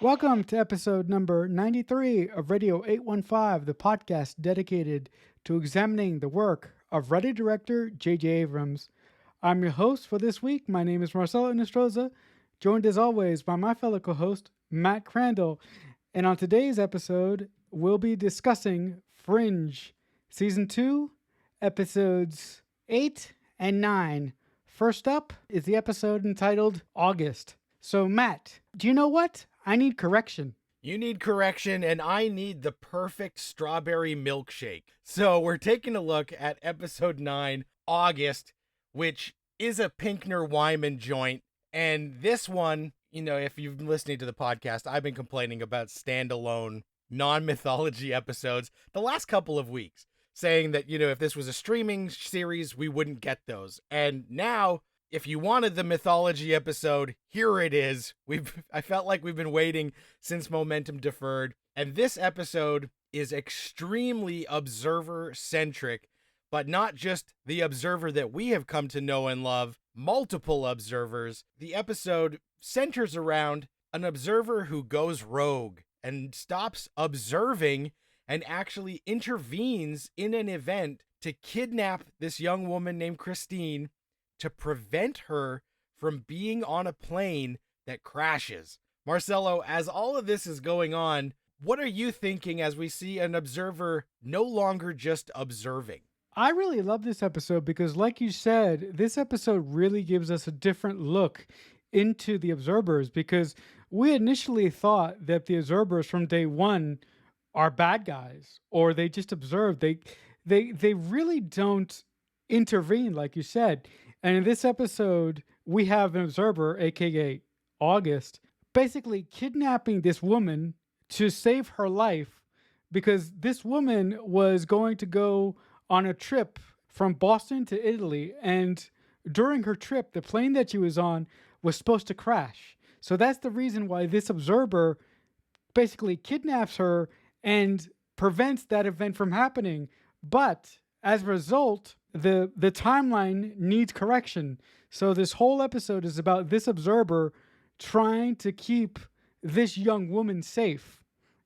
Welcome to episode number 93 of Radio 815, the podcast dedicated to examining the work of writer director J.J. Abrams. I'm your host for this week. My name is Marcelo Nostroza, joined as always by my fellow co host, Matt Crandall. And on today's episode, we'll be discussing Fringe, Season 2, Episodes 8 and 9. First up is the episode entitled August. So, Matt, do you know what? I need correction. You need correction, and I need the perfect strawberry milkshake. So we're taking a look at episode 9, August, which is a Pinkner-Wyman joint. And this one, if you've been listening to the podcast, I've been complaining about standalone non-mythology episodes the last couple of weeks, saying that, if this was a streaming series, we wouldn't get those. And now, if you wanted the mythology episode, here it is. I felt like we've been waiting since Momentum deferred. And this episode is extremely observer-centric, but not just the observer that we have come to know and love, multiple observers. The episode centers around an observer who goes rogue and stops observing and actually intervenes in an event to kidnap this young woman named Christine, to prevent her from being on a plane that crashes. Marcelo, as all of this is going on, what are you thinking as we see an observer no longer just observing? I really love this episode because, like you said, this episode really gives us a different look into the observers, because we initially thought that the observers from day one are bad guys, or they just observe. They really don't intervene, like you said. And in this episode, we have an observer, aka August, basically kidnapping this woman to save her life, because this woman was going to go on a trip from Boston to Italy. And during her trip, the plane that she was on was supposed to crash. So that's the reason why this observer basically kidnaps her and prevents that event from happening. But as a result, the timeline needs correction. So this whole episode is about this observer trying to keep this young woman safe.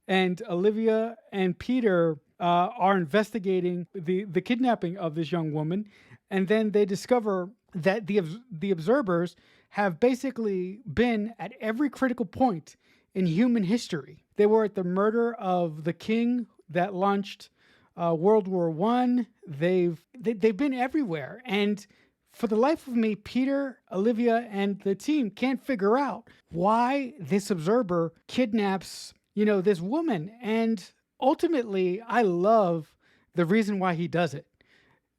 And Olivia and Peter are investigating the kidnapping of this young woman. And then they discover that the observers have basically been at every critical point in human history. They were at the murder of the king that launched World War I. They've been everywhere, and for the life of me, Peter, Olivia, and the team can't figure out why this observer kidnaps, this woman. And ultimately, I love the reason why he does it.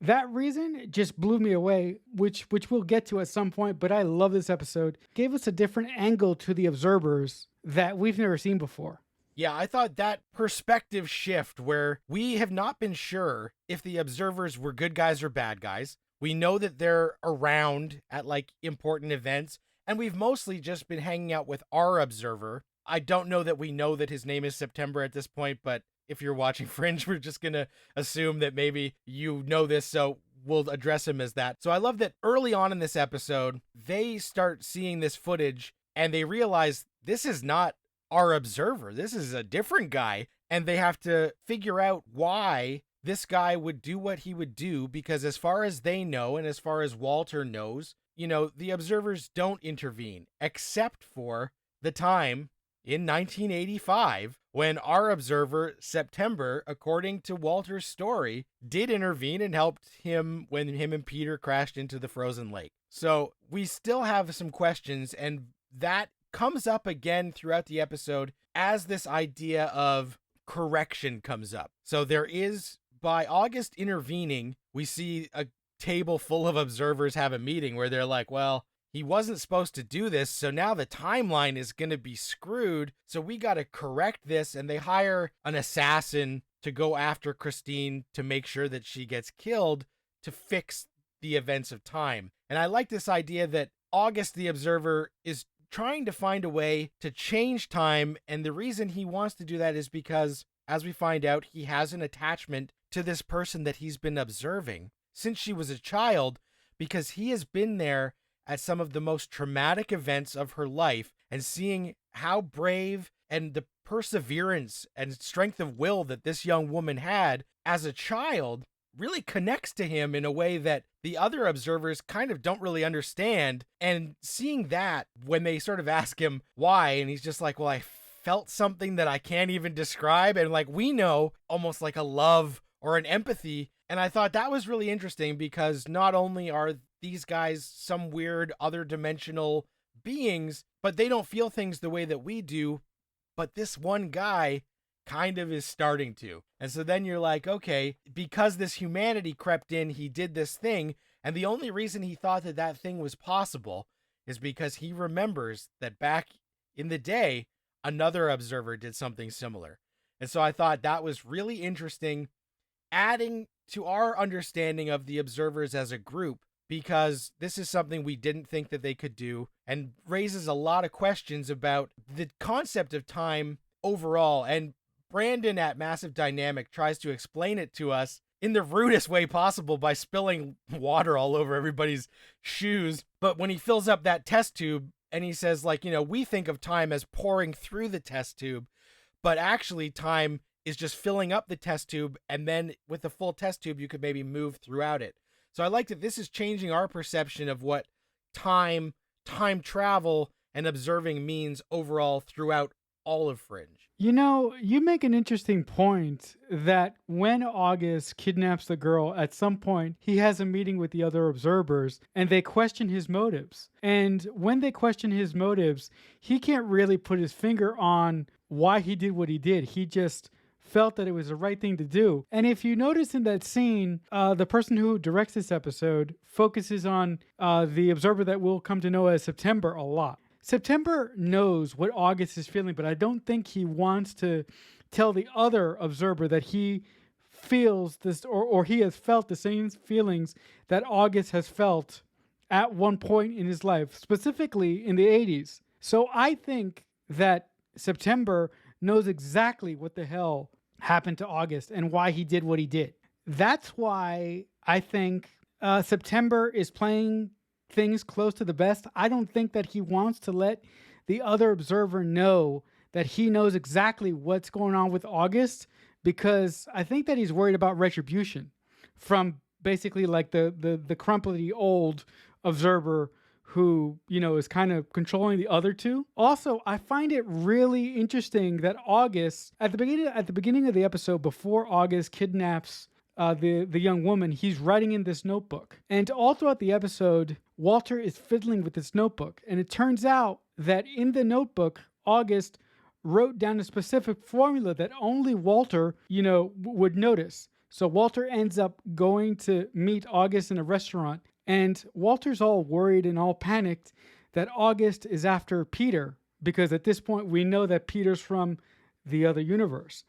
That reason just blew me away, which we'll get to at some point. But I love this episode. Gave us a different angle to the observers that we've never seen before. Yeah, I thought that perspective shift where we have not been sure if the observers were good guys or bad guys. We know that they're around at important events, and we've mostly just been hanging out with our observer. I don't know that we know that his name is September at this point, but if you're watching Fringe, we're just going to assume that maybe you know this, so we'll address him as that. So I love that early on in this episode, they start seeing this footage and they realize this is not our observer. This is a different guy. And they have to figure out why this guy would do what he would do, because as far as they know, and as far as Walter knows, the observers don't intervene, except for the time in 1985 when our observer, September, according to Walter's story, did intervene and helped him when him and Peter crashed into the frozen lake. So we still have some questions, and that comes up again throughout the episode as this idea of correction comes up. So there is, by August intervening, we see a table full of observers have a meeting where they're like, well, he wasn't supposed to do this, so now the timeline is going to be screwed, so we got to correct this. And they hire an assassin to go after Christine to make sure that she gets killed, to fix the events of time. And I like this idea that August the Observer is trying to find a way to change time, and the reason he wants to do that is because, as we find out, he has an attachment to this person that he's been observing since she was a child, because he has been there at some of the most traumatic events of her life and seeing how brave and the perseverance and strength of will that this young woman had as a child really connects to him in a way that the other observers kind of don't really understand. And seeing that when they sort of ask him why, and he's just like, well, I felt something that I can't even describe. And like, we know almost like a love or an empathy. And I thought that was really interesting because not only are these guys some weird other dimensional beings, but they don't feel things the way that we do. But this one guy kind of is starting to. And so then you're like, okay, because this humanity crept in, he did this thing. And the only reason he thought that that thing was possible is because he remembers that back in the day, another observer did something similar. And so I thought that was really interesting, adding to our understanding of the observers as a group, because this is something we didn't think that they could do and raises a lot of questions about the concept of time overall. And Brandon at Massive Dynamic tries to explain it to us in the rudest way possible by spilling water all over everybody's shoes. But when he fills up that test tube and he says, like, you know, we think of time as pouring through the test tube, but actually time is just filling up the test tube. And then with the full test tube, you could maybe move throughout it. So I like that this is changing our perception of what time travel, and observing means overall throughout all of Fringe. You know, you make an interesting point that when August kidnaps the girl, at some point he has a meeting with the other observers and they question his motives. And when they question his motives, he can't really put his finger on why he did what he did. He just felt that it was the right thing to do. And if you notice in that scene, the person who directs this episode focuses on the observer that we'll come to know as September a lot. September knows what August is feeling, but I don't think he wants to tell the other observer that he feels this, or he has felt the same feelings that August has felt at one point in his life, specifically in the 80s. So I think that September knows exactly what the hell happened to August and why he did what he did. That's why I think September is playing things close to the vest. I don't think that he wants to let the other observer know that he knows exactly what's going on with August, because I think that he's worried about retribution from basically like the crumply old observer who, you know, is kind of controlling the other two. Also, I find it really interesting that August, at the beginning of the episode, before August kidnaps the young woman, he's writing in this notebook. And all throughout the episode, Walter is fiddling with this notebook. And it turns out that in the notebook, August wrote down a specific formula that only Walter, you know, would notice. So Walter ends up going to meet August in a restaurant. And Walter's all worried and all panicked that August is after Peter, because at this point we know that Peter's from the other universe.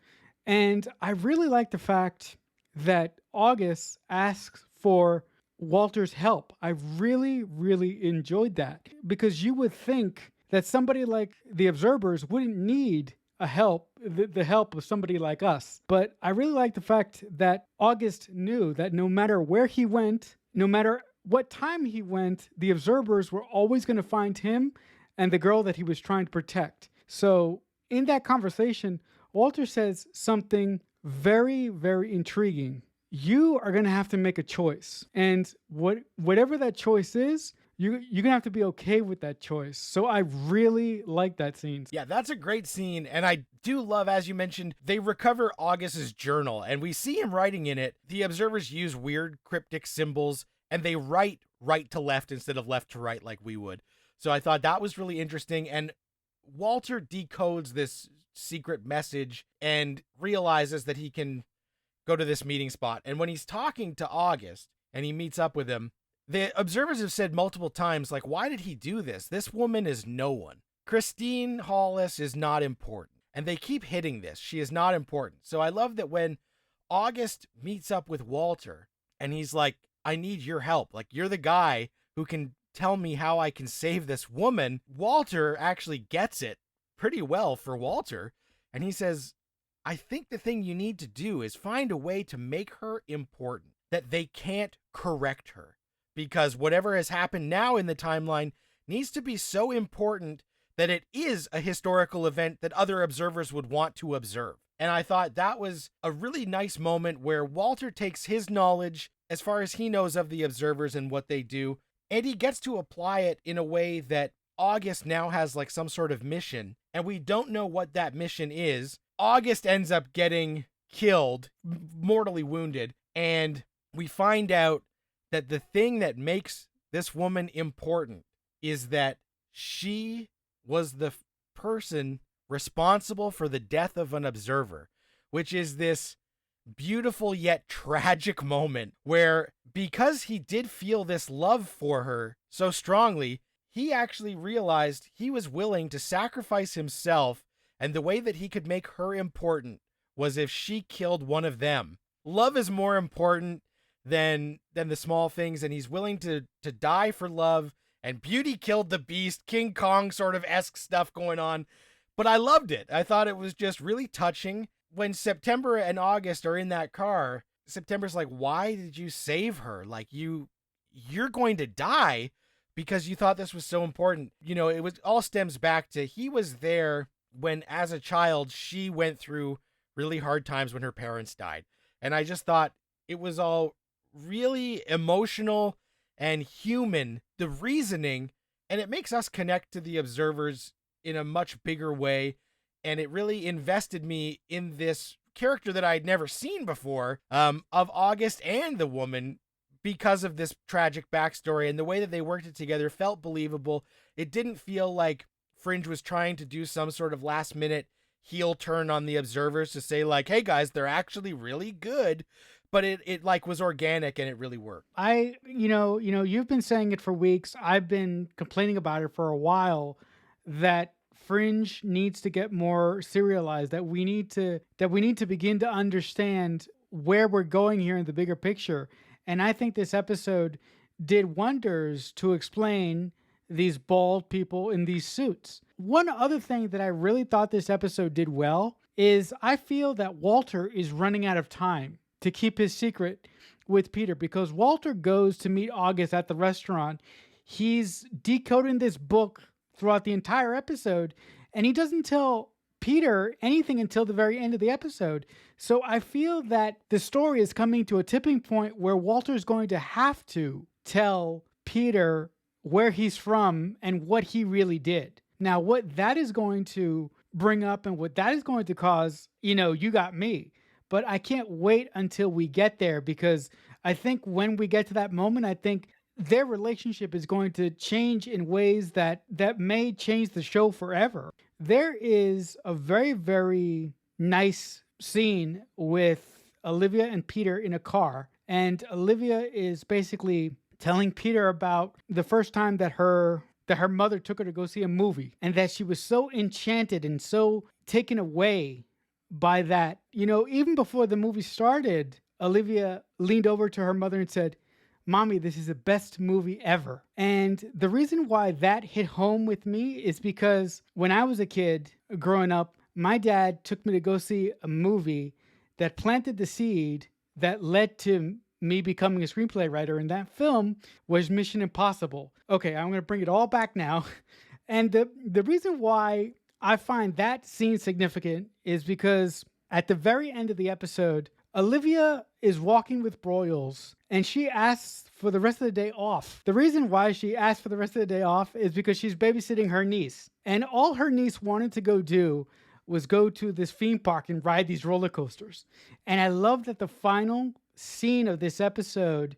And I really like the fact that August asks for Walter's help. I really, really enjoyed that, because you would think that somebody like the observers wouldn't need the help of somebody like us. But I really like the fact that August knew that no matter where he went, no matter what time he went, the observers were always going to find him and the girl that he was trying to protect. So in that conversation, Walter says something very, very intriguing. You are going to have to make a choice. And whatever that choice is, you're going to have to be okay with that choice. So I really like that scene. Yeah, that's a great scene. And I do love, as you mentioned, they recover August's journal and we see him writing in it. The observers use weird cryptic symbols and they write right to left instead of left to right like we would. So I thought that was really interesting. And Walter decodes this secret message and realizes that he can go to this meeting spot. And when he's talking to August and he meets up with him, the observers have said multiple times, like, why did he do this? This woman is no one. Christine Hollis is not important. And they keep hitting this. She is not important. So I love that when August meets up with Walter and he's like, I need your help. Like, you're the guy who can tell me how I can save this woman. Walter actually gets it pretty well for Walter. And he says, I think the thing you need to do is find a way to make her important, that they can't correct her, because whatever has happened now in the timeline needs to be so important that it is a historical event that other observers would want to observe. And I thought that was a really nice moment where Walter takes his knowledge, as far as he knows of the observers and what they do, and he gets to apply it in a way that August now has like some sort of mission, and we don't know what that mission is. August ends up getting killed, mortally wounded, and we find out that the thing that makes this woman important is that she was the person responsible for the death of an observer, which is this beautiful yet tragic moment where, because he did feel this love for her so strongly, he actually realized he was willing to sacrifice himself, and the way that he could make her important was if she killed one of them. Love is more important than the small things, and he's willing to die for love. And Beauty killed the Beast, King Kong sort of esque stuff going on. But I loved it. I thought it was just really touching. When September and August are in that car, September's like, why did you save her? Like, you're going to die because you thought this was so important. You know, it was all stems back to he was there when, as a child, she went through really hard times when her parents died. And I just thought it was all really emotional and human, the reasoning, and it makes us connect to the observers in a much bigger way. And it really invested me in this character that I'd never seen before, of August and the woman, because of this tragic backstory, and the way that they worked it together felt believable. It didn't feel like Fringe was trying to do some sort of last minute heel turn on the observers to say like, hey guys, they're actually really good. But it like was organic and it really worked. You've been saying it for weeks. I've been complaining about it for a while, that Fringe needs to get more serialized, that we need to begin to understand where we're going here in the bigger picture. And I think this episode did wonders to explain these bald people in these suits. One other thing that I really thought this episode did well is I feel that Walter is running out of time to keep his secret with Peter, because Walter goes to meet August at the restaurant. He's decoding this book throughout the entire episode, and he doesn't tell Peter anything until the very end of the episode. So I feel that the story is coming to a tipping point where Walter's going to have to tell Peter where he's from and what he really did. Now, what that is going to bring up and what that is going to cause, you got me. But I can't wait until we get there, because I think when we get to that moment, I think their relationship is going to change in ways that may change the show forever. There is a very, very nice scene with Olivia and Peter in a car, and Olivia is basically telling Peter about the first time that her mother took her to go see a movie, and that she was so enchanted and so taken away by that. Even before the movie started, Olivia leaned over to her mother and said, "Mommy, this is the best movie ever." And the reason why that hit home with me is because when I was a kid growing up, my dad took me to go see a movie that planted the seed that led to me becoming a screenplay writer. And that film was Mission Impossible. Okay, I'm going to bring it all back now. And the reason why I find that scene significant is because at the very end of the episode, Olivia is walking with Broyles and she asks for the rest of the day off. The reason why she asked for the rest of the day off is because she's babysitting her niece. And all her niece wanted to go do was go to this theme park and ride these roller coasters. And I love that the final scene of this episode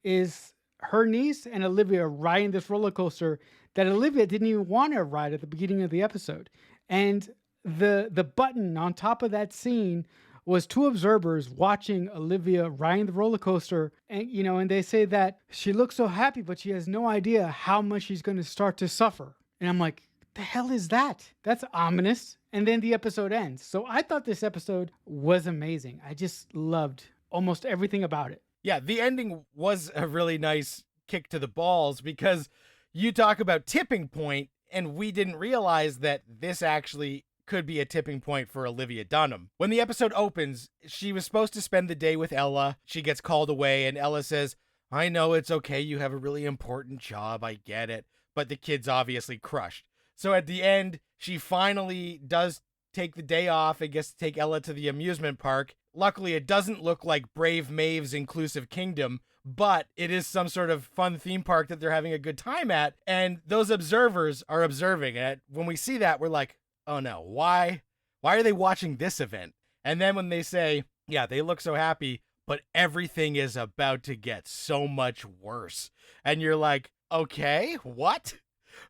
is her niece and Olivia riding this roller coaster that Olivia didn't even want to ride at the beginning of the episode. And the button on top of that scene was two observers watching Olivia riding the roller coaster. And, and they say that she looks so happy, but she has no idea how much she's going to start to suffer. And I'm like, the hell is that? That's ominous. And then the episode ends. So I thought this episode was amazing. I just loved almost everything about it. Yeah, the ending was a really nice kick to the balls, because you talk about tipping point, and we didn't realize that this actually could be a tipping point for Olivia Dunham. When the episode opens, she was supposed to spend the day with Ella. She gets called away, and Ella says, "I know, it's okay, you have a really important job, I get it." But the kid's obviously crushed. So at the end, she finally does take the day off and gets to take Ella to the amusement park. Luckily, it doesn't look like Brave Maeve's Inclusive Kingdom, but it is some sort of fun theme park that they're having a good time at. And those observers are observing it. When we see that, we're like, oh no, why? Why are they watching this event? And then when they say, yeah, they look so happy, but everything is about to get so much worse. And you're like, okay, what?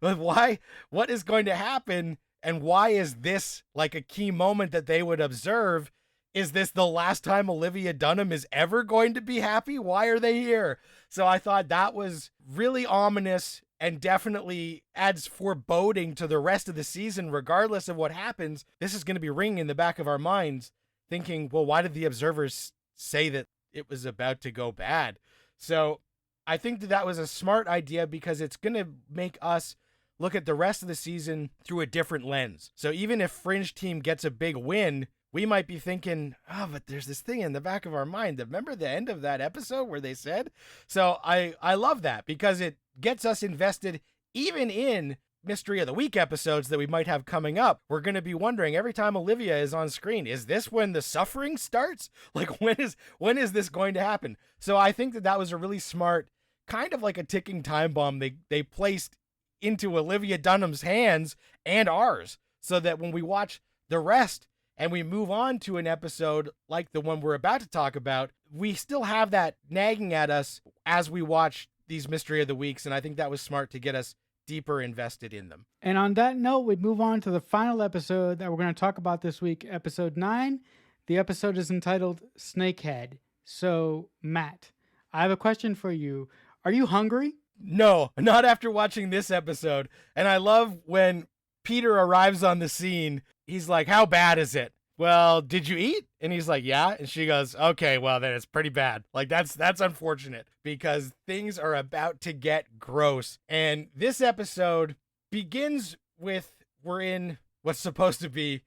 Why? What is going to happen? And why is this like a key moment that they would observe? Is this the last time Olivia Dunham is ever going to be happy? Why are they here? So I thought that was really ominous and definitely adds foreboding to the rest of the season. Regardless of what happens, this is going to be ringing in the back of our minds, thinking, well, why did the observers say that it was about to go bad? So I think that that was a smart idea because it's going to make us look at the rest of the season through a different lens. So even if Fringe Team gets a big win, we might be thinking, oh, but there's this thing in the back of our mind. Remember the end of that episode where they said? So I love that because it gets us invested even in Mystery of the Week episodes that we might have coming up. We're going to be wondering every time Olivia is on screen, is this when the suffering starts? Like when is this going to happen? So I think that that was a really smart, kind of like a ticking time bomb they placed into Olivia Dunham's hands and ours, so that when we watch the rest and we move on to an episode like the one we're about to talk about, we still have that nagging at us as we watch these Mystery of the Weeks. And I think that was smart to get us deeper invested in them. And on that note, we move on to the final episode that we're going to talk about this week, episode 9. The episode is entitled Snakehead. So, Matt, I have a question for you. Are you hungry? No, not after watching this episode. And I love when Peter arrives on the scene. He's like, how bad is it? Well, did you eat? And he's like, yeah. And she goes, okay, well, then it's pretty bad. Like, that's unfortunate because things are about to get gross. And this episode begins with, we're in what's supposed to be,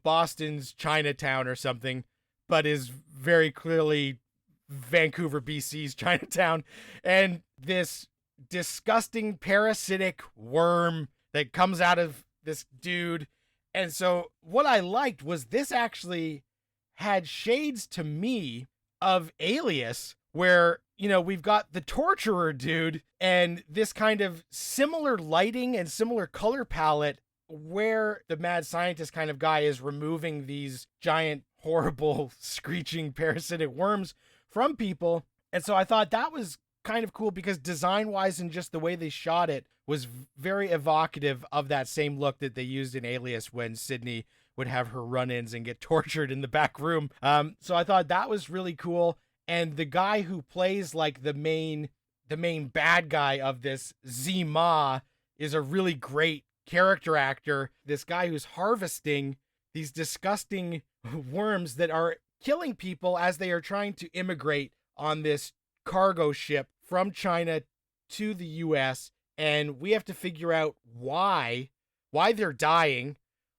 Boston's Chinatown or something, but is very clearly Vancouver, BC's Chinatown. And this disgusting parasitic worm that comes out of this dude. And so what I liked was this actually had shades to me of Alias, where, we've got the torturer dude and this kind of similar lighting and similar color palette where the mad scientist kind of guy is removing these giant, horrible, screeching parasitic worms from people. And so I thought that was kind of cool because design-wise and just the way they shot it was very evocative of that same look that they used in Alias when Sydney would have her run-ins and get tortured in the back room. So I thought that was really cool. And the guy who plays like the main bad guy of this, Zima, is a really great character actor. This guy who's harvesting these disgusting worms that are killing people as they are trying to immigrate on this cargo ship from China to the US. And we have to figure out why they're dying,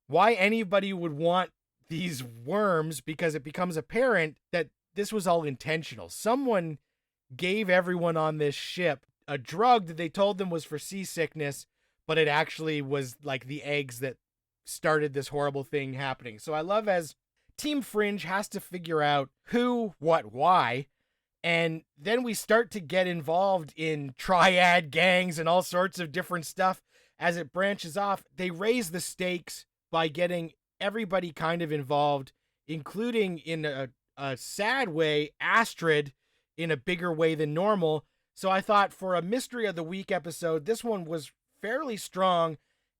why anybody would want these worms, because it becomes apparent that this was all intentional. Someone gave everyone on this ship a drug that they told them was for seasickness, but it actually was like the eggs that started this horrible thing happening. So I love as Team Fringe has to figure out who, what, why. And then we start to get involved in triad gangs and all sorts of different stuff as it branches off. They raise the stakes by getting everybody kind of involved, including in a sad way, Astrid in a bigger way than normal. So I thought for a Mystery of the Week episode, this one was fairly strong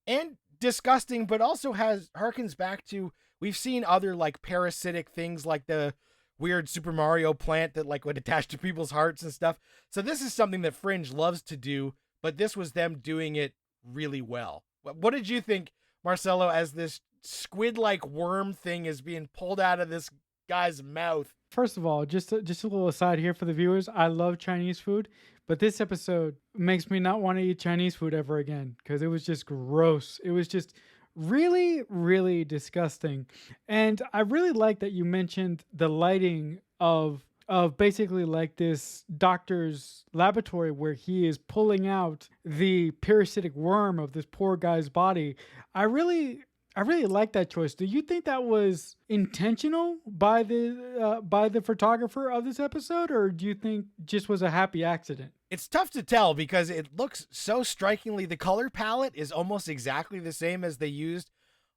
and disgusting, but also harkens back to, we've seen other like parasitic things like the weird Super Mario plant that like would attach to people's hearts and stuff. So this is something that Fringe loves to do, but this was them doing it really well. What did you think, Marcelo, as this squid-like worm thing is being pulled out of this guy's mouth? First of all, just a little aside here for the viewers. I love Chinese food, but this episode makes me not want to eat Chinese food ever again because it was just gross. It was just really, really disgusting. And I really like that you mentioned the lighting of of basically like this doctor's laboratory where he is pulling out the parasitic worm of this poor guy's body. I really I really like that choice. Do you think that was intentional by the photographer of this episode, or do you think just was a happy accident? It's tough to tell because it looks so strikingly. The color palette is almost exactly the same as they used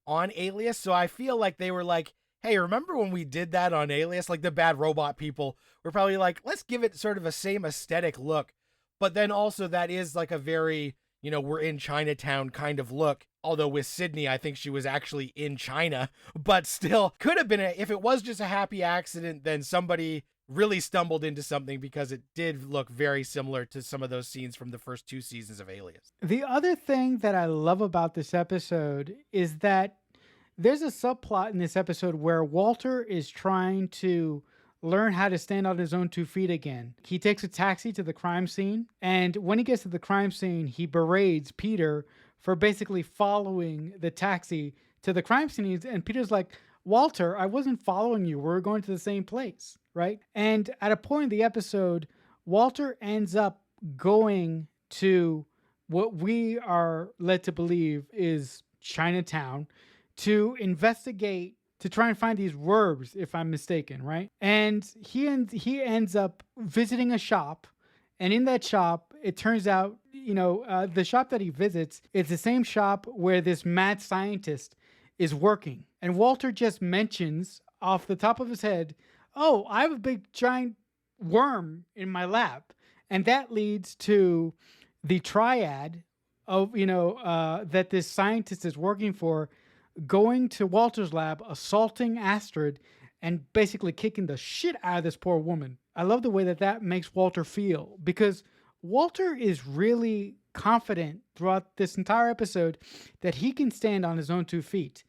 on Alias. So I feel like they were like, hey, remember when we did that on Alias? Like the bad robot people were probably like, let's give it sort of a same aesthetic look. But then also that is like a very, we're in Chinatown kind of look. Although with Sydney, I think she was actually in China, but still could have been, if it was just a happy accident, then somebody really stumbled into something because it did look very similar to some of those scenes from the first 2 seasons of Alias. The other thing that I love about this episode is that there's a subplot in this episode where Walter is trying to learn how to stand on his own 2 feet again. He takes a taxi to the crime scene, and when he gets to the crime scene, he berates Peter for basically following the taxi to the crime scene. And Peter's like, Walter, I wasn't following you. We're going to the same place, right? And at a point in the episode, Walter ends up going to what we are led to believe is Chinatown to investigate, to try and find these worms, if I'm mistaken, right? And he ends up visiting a shop, and in that shop, it turns out, the shop that he visits is the same shop where this mad scientist is working. And Walter just mentions off the top of his head, "Oh, I have a big giant worm in my lab," and that leads to the triad of that this scientist is working for going to Walter's lab, assaulting Astrid, and basically kicking the shit out of this poor woman. I love the way that that makes Walter feel, because Walter is really confident throughout this entire episode that he can stand on his own 2 feet.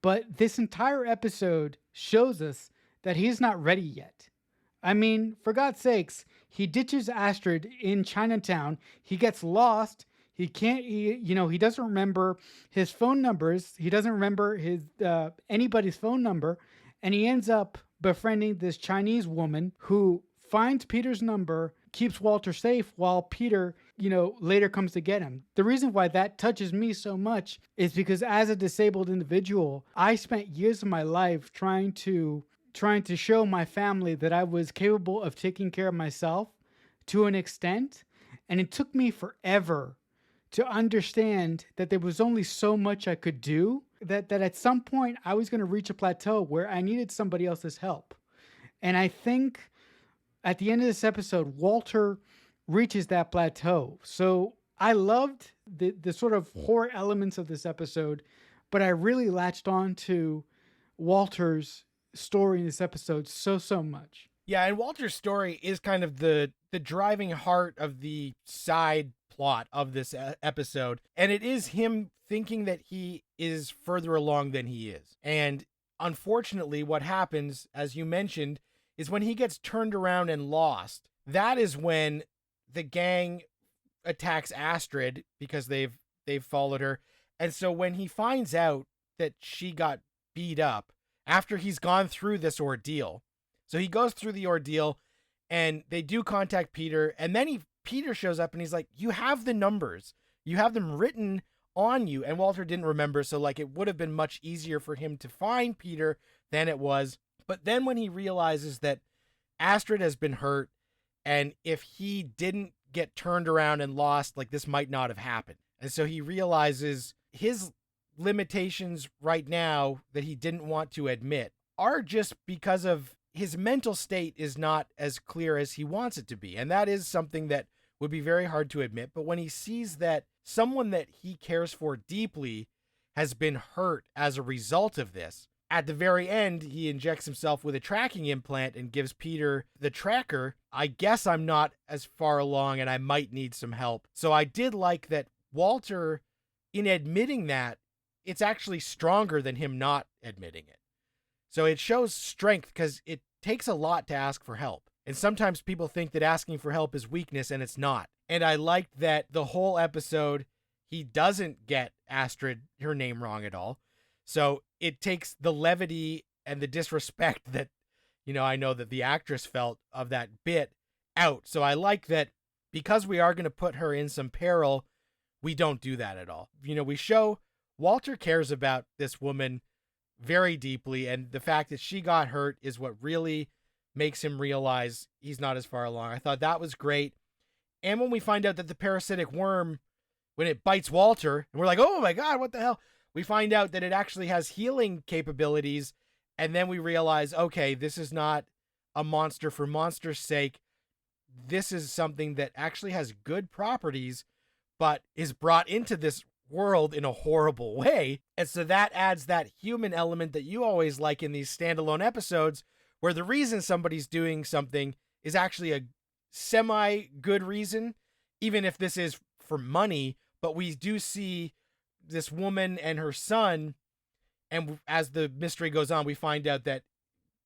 But this entire episode shows us that he's not ready yet. I mean, for God's sakes, he ditches Astrid in Chinatown. He gets lost. He can't, he doesn't remember his phone numbers. He doesn't remember his anybody's phone number. And he ends up befriending this Chinese woman who finds Peter's number, keeps Walter safe while Peter, later comes to get him. The reason why that touches me so much is because as a disabled individual, I spent years of my life trying to show my family that I was capable of taking care of myself to an extent. And it took me forever to understand that there was only so much I could do, that at some point I was going to reach a plateau where I needed somebody else's help. And I think at the end of this episode, Walter reaches that plateau. So I loved the sort of horror elements of this episode, but I really latched on to Walter's story in this episode so much. Yeah, and Walter's story is kind of the driving heart of the side plot of this episode, and it is him thinking that he is further along than he is. And unfortunately, what happens, as you mentioned, is when he gets turned around and lost, that is when the gang attacks Astrid because they've followed her. And so when he finds out that she got beat up after he's gone through this ordeal, so he goes through the ordeal and they do contact Peter, and then Peter shows up and he's like, you have the numbers, you have them written on you. And Walter didn't remember, so like it would have been much easier for him to find Peter than it was. But then when he realizes that Astrid has been hurt, and if he didn't get turned around and lost, like this might not have happened. And so he realizes his limitations right now that he didn't want to admit are just because of his mental state is not as clear as he wants it to be. And that is something that would be very hard to admit. But when he sees that someone that he cares for deeply has been hurt as a result of this, at the very end, he injects himself with a tracking implant and gives Peter the tracker. I guess I'm not as far along and I might need some help. So I did like that Walter, in admitting that, it's actually stronger than him not admitting it. So it shows strength because it takes a lot to ask for help. And sometimes people think that asking for help is weakness, and it's not. And I liked that the whole episode, he doesn't get Astrid, her name, wrong at all. So it takes the levity and the disrespect that I know that the actress felt of that bit out. So I like that because we are going to put her in some peril, we don't do that at all. We show Walter cares about this woman very deeply, and the fact that she got hurt is what really makes him realize he's not as far along. I thought that was great. And when we find out that the parasitic worm, when it bites Walter, and we're like, oh my God, what the hell? We find out that it actually has healing capabilities. And then we realize, okay, this is not a monster for monster's sake. This is something that actually has good properties, but is brought into this world in a horrible way. And so that adds that human element that you always like in these standalone episodes, where the reason somebody's doing something is actually a semi good reason, even if this is for money. But we do see this woman and her son, and as the mystery goes on, we find out that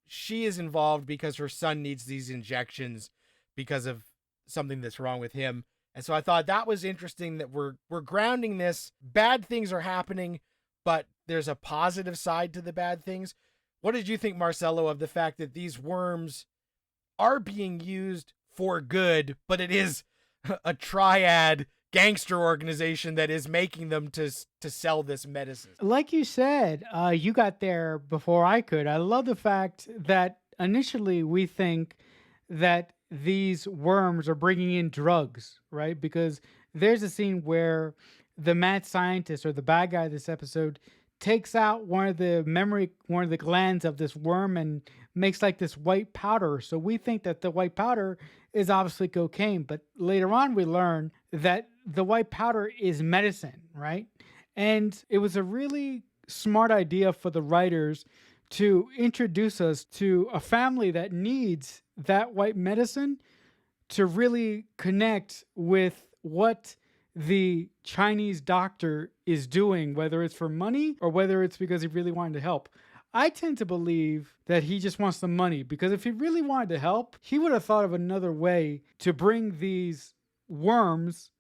she is involved because her son needs these injections because of something that's wrong with him. And so I thought that was interesting that we're grounding this. Bad things are happening, but there's a positive side to the bad things. What did you think, Marcelo, of the fact that these worms are being used for good, but it is a triad gangster organization that is making them to sell this medicine? Like you said, you got there before I could. I love the fact that initially we think that these worms are bringing in drugs, right? Because there's a scene where the mad scientist, or the bad guy this episode, takes out one of the glands of this worm and makes like this white powder. So we think that the white powder is obviously cocaine, but later on we learn that the white powder is medicine, right? And it was a really smart idea for the writers to introduce us to a family that needs that white medicine to really connect with what the Chinese doctor is doing, whether it's for money or whether it's because he really wanted to help. I tend to believe that he just wants the money, because if he really wanted to help, he would have thought of another way to bring these worms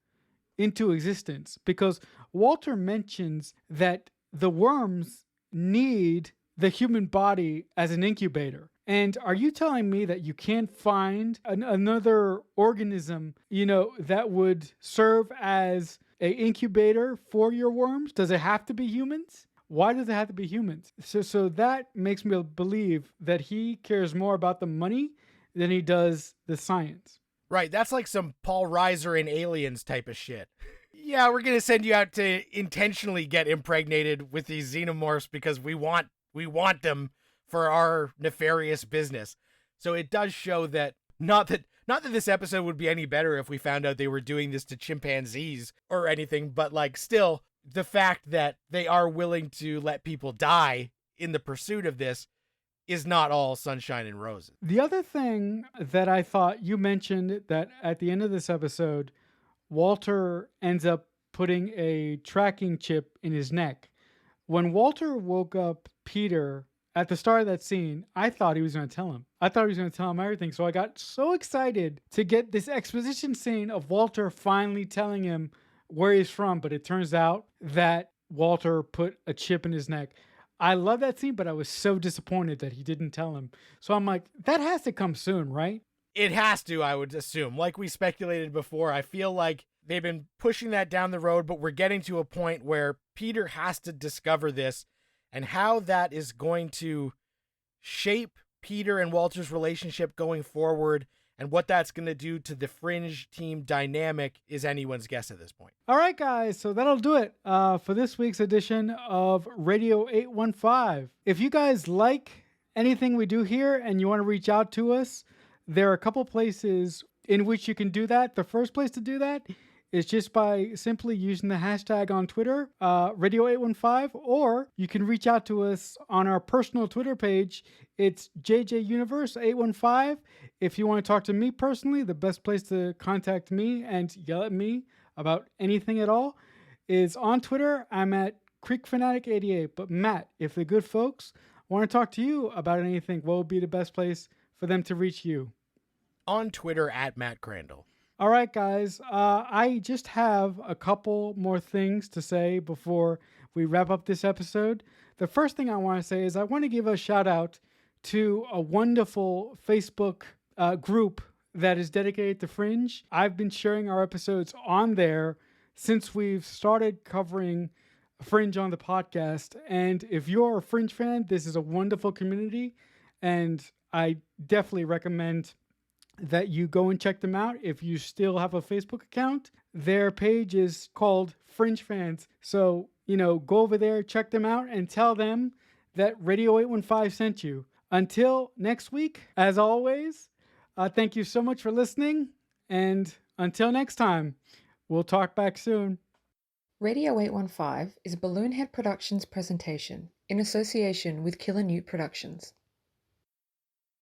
into existence. Because Walter mentions that the worms need the human body as an incubator. And are you telling me that you can't find another organism, that would serve as a incubator for your worms? Does it have to be humans? Why does it have to be humans? So that makes me believe that he cares more about the money than he does the science. Right, that's like some Paul Reiser in Aliens type of shit. Yeah, we're gonna send you out to intentionally get impregnated with these xenomorphs because we want them for our nefarious business. So it does show that not that this episode would be any better if we found out they were doing this to chimpanzees or anything, but like still the fact that they are willing to let people die in the pursuit of this is not all sunshine and roses. The other thing that I thought you mentioned, that at the end of this episode, Walter ends up putting a tracking chip in his neck. When Walter woke up Peter at the start of that scene, I thought he was going to tell him. I thought he was going to tell him everything. So I got so excited to get this exposition scene of Walter finally telling him where he's from. But it turns out that Walter put a chip in his neck. I love that scene, but I was so disappointed that he didn't tell him. So I'm like, that has to come soon, right? It has to, I would assume. Like we speculated before, I feel like they've been pushing that down the road, but we're getting to a point where Peter has to discover this, and how that is going to shape Peter and Walter's relationship going forward, and what that's going to do to the Fringe team dynamic is anyone's guess at this point. All right, guys. So that'll do it for this week's edition of Radio 815. If you guys like anything we do here and you want to reach out to us, there are a couple places in which you can do that. The first place to do that is just by simply using the hashtag on Twitter, Radio815, or you can reach out to us on our personal Twitter page. It's JJUniverse815. If you want to talk to me personally, the best place to contact me and yell at me about anything at all is on Twitter. I'm at CreekFanatic88. But Matt, if the good folks want to talk to you about anything, what would be the best place for them to reach you? On Twitter at Matt Crandall. All right, guys. I just have a couple more things to say before we wrap up this episode. The first thing I want to say is I want to give a shout out to a wonderful Facebook group that is dedicated to Fringe. I've been sharing our episodes on there since we've started covering Fringe on the podcast. And if you're a Fringe fan, this is a wonderful community. And I definitely recommend that you go and check them out. If you still have a Facebook account, their page is called Fringe Fans. So, go over there, check them out, and tell them that Radio 815 sent you. Until next week, as always, thank you so much for listening. And until next time, we'll talk back soon. Radio 815 is a Balloonhead Productions presentation in association with Killer Newt Productions.